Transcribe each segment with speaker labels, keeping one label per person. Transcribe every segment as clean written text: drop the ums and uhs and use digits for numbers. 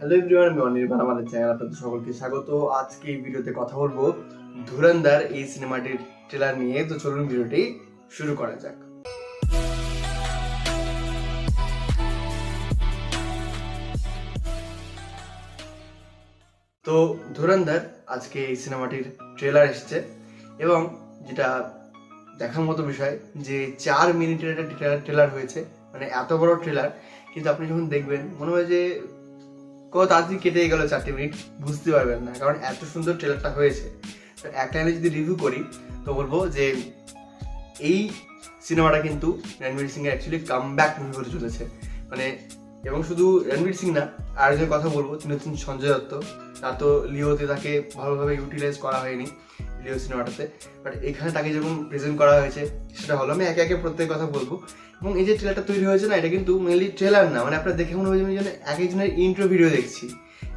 Speaker 1: Hello everyone, আমি অনির্বাণ, আমাদের channel আপনাদের সকলকে স্বাগত। আজকে এই ভিডিওতে কথা বলবো ধুরন্ধর এই সিনেমাটির ট্রেলার নিয়ে। তো চলুন ভিডিওটি শুরু করা যাক। তো ধুরন্ধর আজকে এই সিনেমাটির ট্রেলার এসেছে এবং যেটা দেখার মতো বিষয় যে 4 মিনিটের একটা ট্রেলার হয়েছে। মানে এত বড় ট্রেলার, কিন্তু আপনি যখন দেখবেন মনে হয় যে কত তাড়াতাড়ি কেটে গেল 4 মিনিট, বুঝতে পারবেন না, কারণ এত সুন্দর ট্রেলারটা হয়েছে। তো এক লাইনে যদি রিভিউ করি তো বলবো যে এই সিনেমাটা কিন্তু রণবীর সিং এর অ্যাকচুয়ালি কামব্যাক মুভি হতে চলেছে। মানে এবং শুধু রণবীর সিং না, আরেকজন কথা বলবো, তিনি হচ্ছেন সঞ্জয় দত্ত। তার তো লিওতে তাকে ভালোভাবে ইউটিলাইজ করা হয়নি লিও সিনেমাটাতে, বাট এখানে তাকে যেরকম প্রেজেন্ট করা হয়েছে সেটা হলো। আমি একে একে প্রত্যেক কথা বলবো। এবং এই যে ট্রেলারটা তৈরি হয়েছে না, এটা কিন্তু মেনলি ট্রেলার না, মানে আপনারা দেখে মনে হয় আমি যেন এক একজনের ইন্ট্রো ভিডিও দেখছি।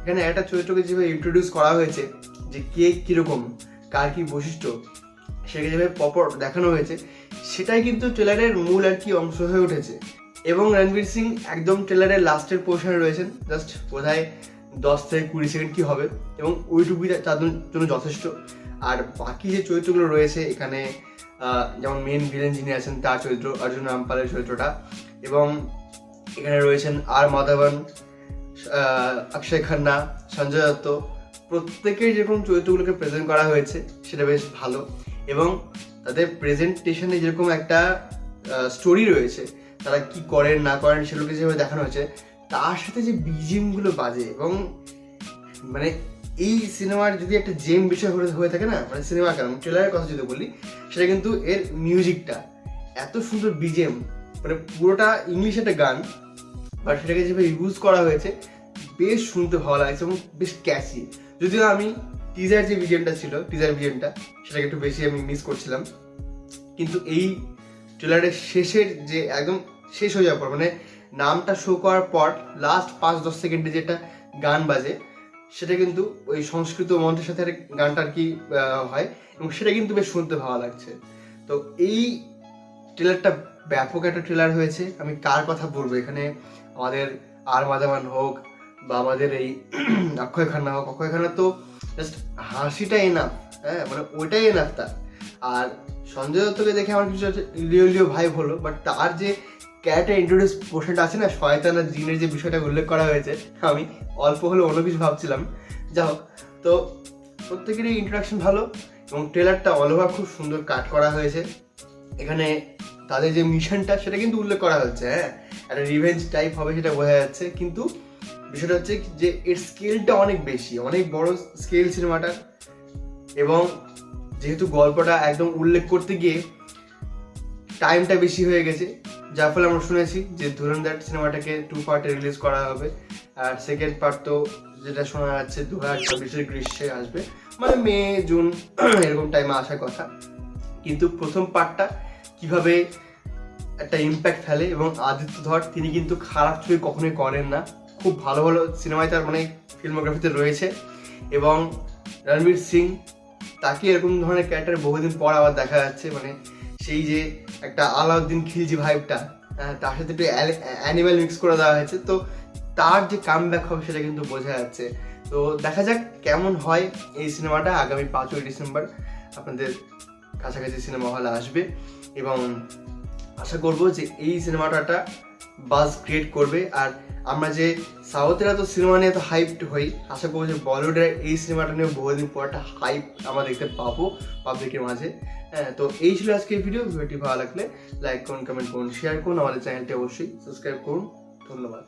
Speaker 1: এখানে একটা চরিত্রকে যেভাবে ইন্ট্রোডিউস করা হয়েছে, যে কে কীরকম, কার কী বৈশিষ্ট্য, সেটাকে যেভাবে প্রপার দেখানো হয়েছে, সেটাই কিন্তু ট্রেলারের মূল আর কি অংশ হয়ে উঠেছে। এবং রণবীর সিং একদম ট্রেলারের লাস্টের পোর্শনে রয়েছেন, জাস্ট বোধহয় 10 থেকে 20 সেকেন্ড কি হবে, এবং ওইটুকুই তাদের জন্য যথেষ্ট। আর বাকি যে চরিত্রগুলো রয়েছে এখানে, যেমন মেন ভিলেন যিনি আছেন তার চরিত্র অর্জুন রামপালের চরিত্রটা, এবং এখানে রয়েছেন আর মাধবন, অক্ষয় খান্না, সঞ্জয় দত্ত, প্রত্যেকের যেরকম চরিত্রগুলোকে প্রেজেন্ট করা হয়েছে সেটা বেশ ভালো। এবং তাদের প্রেজেন্টেশনে যেরকম একটা স্টোরি রয়েছে, তারা কি করেন না করেন সেগুলোকে যেভাবে দেখানো হয়েছে, তার সাথে যে বিজিএমগুলো বাজে, এবং মানে এই সিনেমার যদি একটা জেম বিষয় হয়ে থাকে না, মানে সিনেমা কেন ট্রেলারের কথা যদি বলি, সেটা কিন্তু এর মিউজিকটা এত সুন্দর বিজিএম, মানে পুরোটা ইংলিশ একটা গান, বাট সেটাকে যেভাবে ইউজ করা হয়েছে বেশ শুনতে ভালো লাগছে এবং বেশ ক্যাচি। যদিও আমি টিজার যে বিজিএমটা ছিল, টিজার বিজিএমটা সেটাকে একটু বেশি আমি মিস করছিলাম, কিন্তু এই ট্রেলারের শেষের যে একদম শেষ হয়ে যাওয়ার পর, মানে নামটা শো করার পর লাস্ট 5-10 সেকেন্ডে যেটা গান বাজে, সেটা কিন্তু ওই সংস্কৃত মন্ত্রের সাথে গানটা আর কি হয়, এবং সেটা কিন্তু বেশ শুনতে ভালো লাগছে। তো এই ট্রেলারটা ব্যাপক একটা ট্রেলার হয়েছে। আমি কার কথা বলবো এখানে, আমাদের আর মাধবন হোক বা আমাদের এই অক্ষয় খান্না হোক, অক্ষয় খান্না তো জাস্ট হাসিটাই এনাফ, হ্যাঁ, মানে ওইটাই এনাফ তার। আর সঞ্জয় দত্তকে দেখে আমার কিছু লিও ভাইব হলো, বাট তার যে ক্যারেক্টার ইন্ট্রোডিউস পোর্শনটা আছে না, শয়তান আর জিনের যে বিষয়টা উল্লেখ করা হয়েছে, আমি অল্প হলেও অন্য কিছু ভাবছিলাম। যা হোক, তো প্রত্যেকেরই ইন্ট্রোডাকশন ভালো, এবং ট্রেলারটা অল ওভার খুব সুন্দর কাট করা হয়েছে। এখানে তাদের যে মিশনটা সেটা কিন্তু উল্লেখ করা হচ্ছে, হ্যাঁ, একটা রিভেঞ্জ টাইপ হবে সেটা বোঝা যাচ্ছে, কিন্তু বিষয়টা হচ্ছে যে এর স্কেলটা অনেক বেশি, অনেক বড় স্কেল সিনেমাটার। এবং যেহেতু গল্পটা একদম উল্লেখ করতে গিয়ে টাইমটা বেশি হয়ে গেছে, যার ফলে আমরা শুনেছি যে ধুরন্ধর সিনেমাটাকে 2 পার্টে রিলিজ করা হবে। আর সেকেন্ড পার্ট তো যেটা শোনা যাচ্ছে 2026-এর গ্রীষ্মে আসবে, মানে মে জুন এরকম টাইমে আসার কথা। কিন্তু প্রথম পার্টটা কিভাবে একটা ইম্প্যাক্ট ফেলে, এবং আদিত্য ধর তিনি কিন্তু খারাপ ছবি কখনোই করেন না, খুব ভালো ভালো সিনেমায় তার মানে ফিল্মোগ্রাফিতে রয়েছে। এবং রণবীর সিং, তাকে এরকম ধরনের ক্যারেক্টার বহুদিন পর আবার দেখা যাচ্ছে, মানে সেই যে একটা আলাউদ্দিন খিলজি ভাইবটা, তার সাথে একটু অ্যানিমেল মিক্স করে দেওয়া হয়েছে, তো তার যে কামব্যাক হবে সেটা কিন্তু বোঝা যাচ্ছে। তো দেখা যাক কেমন হয় এই সিনেমাটা। আগামী 5ই ডিসেম্বর আপনাদের কাছাকাছি সিনেমা হলে আসবে, এবং আশা করবো যে এই সিনেমাটা বাজ ক্রিয়েট করবে। আর আমরা যে সাউথের এত সিনেমা নিয়ে এত হাইপড হই, আশা করবো যে বলিউডের এই সিনেমাটা নিয়ে বহুদিন পর একটা হাইপ আমরা দেখতে পাবো পাবলিকের মাঝে। হ্যাঁ, তো এই ছিল আজকের ভিডিওটি ভালো লাগলে লাইক করুন, কমেন্ট করুন, শেয়ার করুন, আমাদের চ্যানেলটি অবশ্যই সাবস্ক্রাইব করুন। ধন্যবাদ।